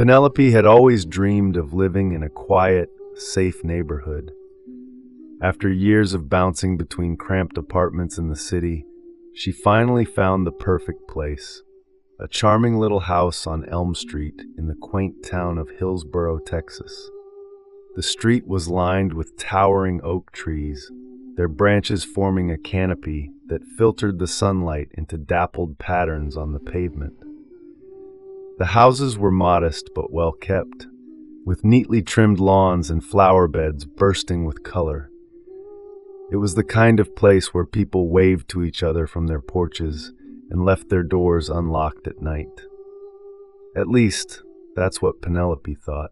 Penelope had always dreamed of living in a quiet, safe neighborhood. After years of bouncing between cramped apartments in the city, she finally found the perfect place. A charming little house on Elm Street in the quaint town of Hillsboro, Texas. The street was lined with towering oak trees, their branches forming a canopy that filtered the sunlight into dappled patterns on the pavement. The houses were modest but well kept, with neatly trimmed lawns and flower beds bursting with color. It was the kind of place where people waved to each other from their porches and left their doors unlocked at night. At least, that's what Penelope thought.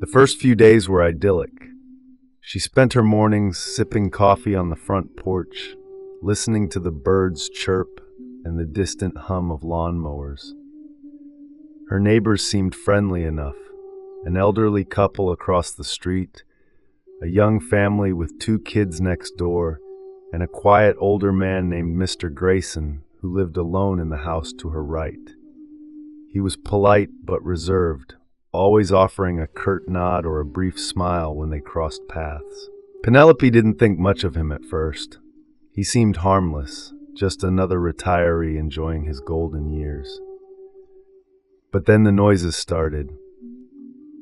The first few days were idyllic. She spent her mornings sipping coffee on the front porch, listening to the birds chirp and the distant hum of lawnmowers. Her neighbors seemed friendly enough, an elderly couple across the street, a young family with 2 kids next door, and a quiet older man named Mr. Grayson who lived alone in the house to her right. He was polite but reserved, always offering a curt nod or a brief smile when they crossed paths. Penelope didn't think much of him at first. He seemed harmless, just another retiree enjoying his golden years. But then the noises started.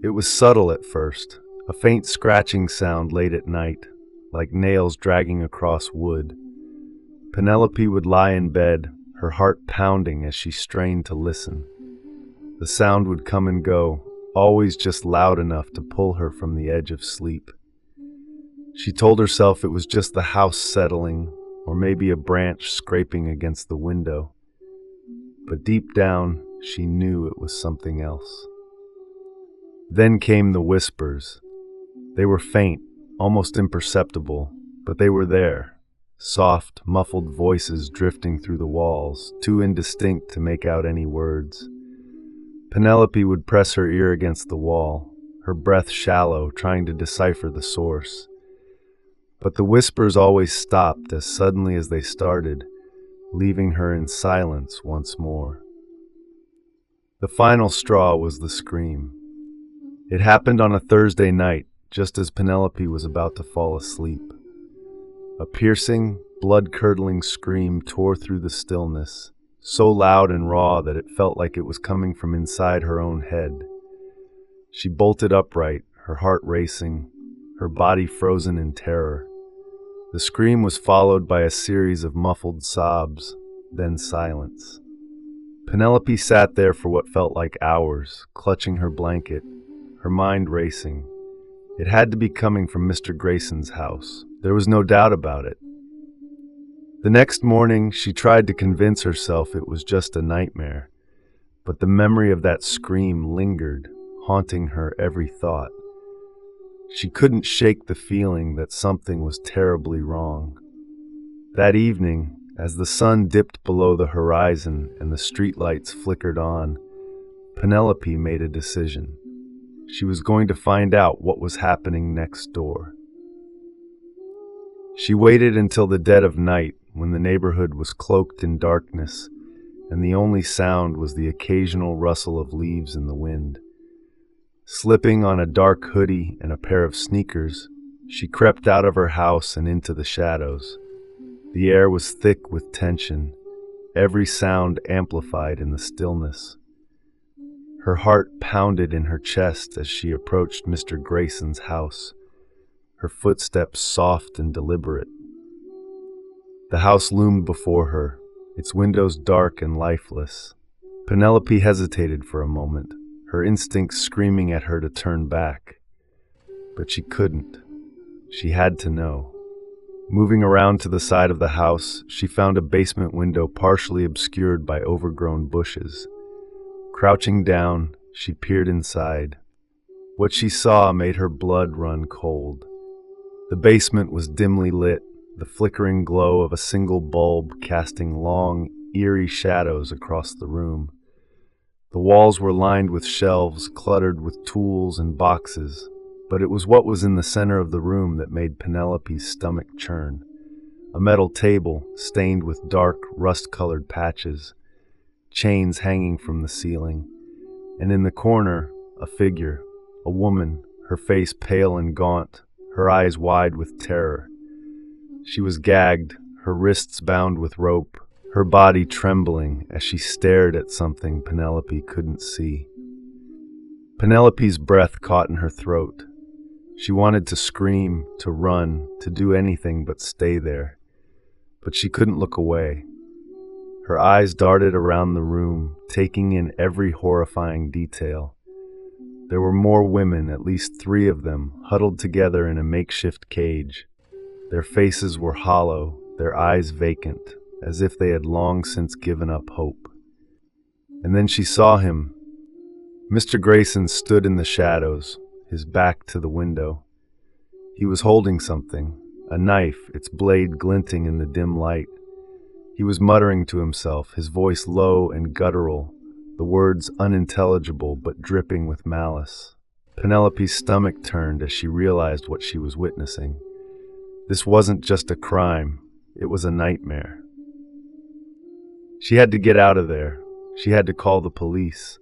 It was subtle at first, a faint scratching sound late at night, like nails dragging across wood. Penelope would lie in bed, her heart pounding as she strained to listen. The sound would come and go, always just loud enough to pull her from the edge of sleep. She told herself it was just the house settling, or maybe a branch scraping against the window. But deep down, she knew it was something else. Then came the whispers. They were faint, almost imperceptible, but they were there. Soft, muffled voices drifting through the walls, too indistinct to make out any words. Penelope would press her ear against the wall, her breath shallow, trying to decipher the source. But the whispers always stopped as suddenly as they started, leaving her in silence once more. The final straw was the scream. It happened on a Thursday night, just as Penelope was about to fall asleep. A piercing, blood-curdling scream tore through the stillness, so loud and raw that it felt like it was coming from inside her own head. She bolted upright, her heart racing, her body frozen in terror. The scream was followed by a series of muffled sobs, then silence. Penelope sat there for what felt like hours, clutching her blanket, her mind racing. It had to be coming from Mr. Grayson's house. There was no doubt about it. The next morning, she tried to convince herself it was just a nightmare, but the memory of that scream lingered, haunting her every thought. She couldn't shake the feeling that something was terribly wrong. That evening, as the sun dipped below the horizon and the streetlights flickered on, Penelope made a decision. She was going to find out what was happening next door. She waited until the dead of night, when the neighborhood was cloaked in darkness, and the only sound was the occasional rustle of leaves in the wind. Slipping on a dark hoodie and a pair of sneakers, she crept out of her house and into the shadows. The air was thick with tension, every sound amplified in the stillness. Her heart pounded in her chest as she approached Mr. Grayson's house, her footsteps soft and deliberate. The house loomed before her, its windows dark and lifeless. Penelope hesitated for a moment, her instincts screaming at her to turn back. But she couldn't. She had to know. Moving around to the side of the house, she found a basement window partially obscured by overgrown bushes. Crouching down, she peered inside. What she saw made her blood run cold. The basement was dimly lit, the flickering glow of a single bulb casting long, eerie shadows across the room. The walls were lined with shelves cluttered with tools and boxes, but it was what was in the center of the room that made Penelope's stomach churn. A metal table stained with dark, rust-colored patches, chains hanging from the ceiling, And in the corner, a figure, a woman, her face pale and gaunt, her eyes wide with terror. She was gagged, her wrists bound with rope, her body trembling as she stared at something Penelope couldn't see. Penelope's breath caught in her throat. She wanted to scream, to run, to do anything but stay there. But she couldn't look away. Her eyes darted around the room, taking in every horrifying detail. There were more women, at least 3 of them, huddled together in a makeshift cage. Their faces were hollow, their eyes vacant, as if they had long since given up hope. And then she saw him. Mr. Grayson stood in the shadows, his back to the window. He was holding something, a knife, its blade glinting in the dim light. He was muttering to himself, his voice low and guttural, the words unintelligible but dripping with malice. Penelope's stomach turned as she realized what she was witnessing. This wasn't just a crime, it was a nightmare. She had to get out of there. She had to call the police.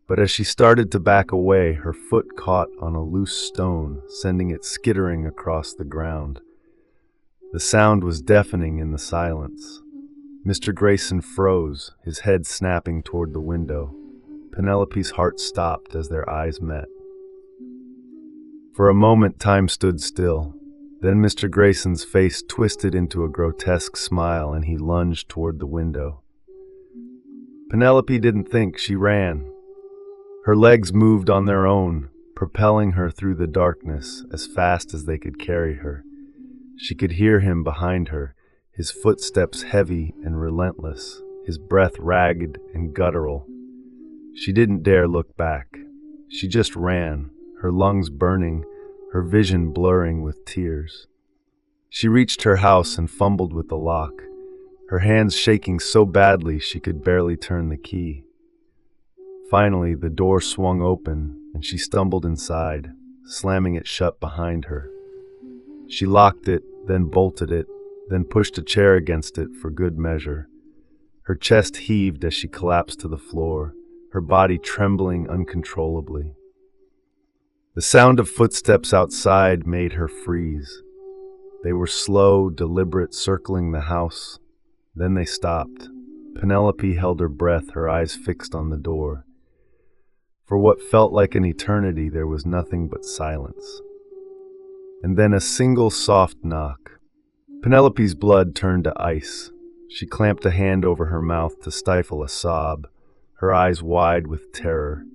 But as she started to back away, her foot caught on a loose stone, sending it skittering across the ground. The sound was deafening in the silence. Mr. Grayson froze, his head snapping toward the window. Penelope's heart stopped as their eyes met. For a moment, time stood still. Then Mr. Grayson's face twisted into a grotesque smile and he lunged toward the window. Penelope didn't think, she ran. Her legs moved on their own, propelling her through the darkness as fast as they could carry her. She could hear him behind her, his footsteps heavy and relentless, his breath ragged and guttural. She didn't dare look back. She just ran, her lungs burning, her vision blurring with tears. She reached her house and fumbled with the lock, her hands shaking so badly she could barely turn the key. Finally, the door swung open and she stumbled inside, slamming it shut behind her. She locked it, then bolted it, then pushed a chair against it for good measure. Her chest heaved as she collapsed to the floor, her body trembling uncontrollably. The sound of footsteps outside made her freeze. They were slow, deliberate, circling the house. Then they stopped. Penelope held her breath, her eyes fixed on the door. For what felt like an eternity, there was nothing but silence. And then a single soft knock. Penelope's blood turned to ice. She clamped a hand over her mouth to stifle a sob, her eyes wide with terror.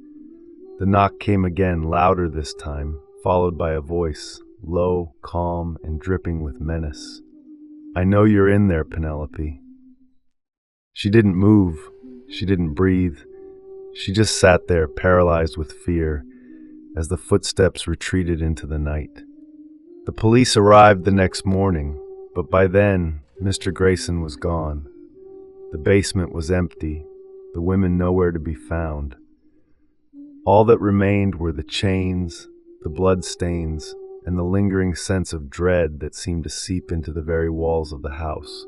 The knock came again, louder this time, followed by a voice, low, calm, and dripping with menace. "I know you're in there, Penelope." She didn't move. She didn't breathe. She just sat there, paralyzed with fear, as the footsteps retreated into the night. The police arrived the next morning, but by then, Mr. Grayson was gone. The basement was empty, the women nowhere to be found. All that remained were the chains, the blood stains, and the lingering sense of dread that seemed to seep into the very walls of the house.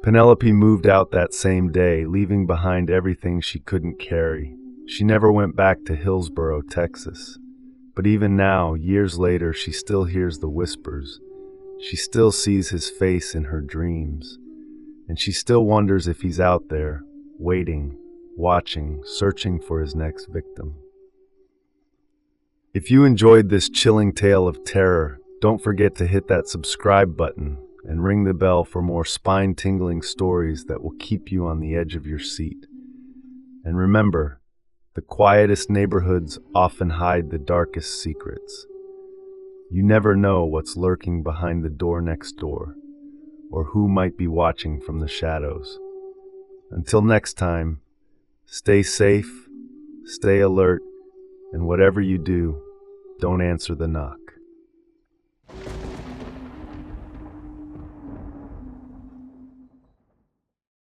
Penelope moved out that same day, leaving behind everything she couldn't carry. She never went back to Hillsboro, Texas. But even now, years later, she still hears the whispers. She still sees his face in her dreams. And she still wonders if he's out there, waiting, watching, searching for his next victim. If you enjoyed this chilling tale of terror, don't forget to hit that subscribe button and ring the bell for more spine-tingling stories that will keep you on the edge of your seat. And remember, the quietest neighborhoods often hide the darkest secrets. You never know what's lurking behind the door next door, or who might be watching from the shadows. Until next time, stay safe, stay alert, and whatever you do, don't answer the knock.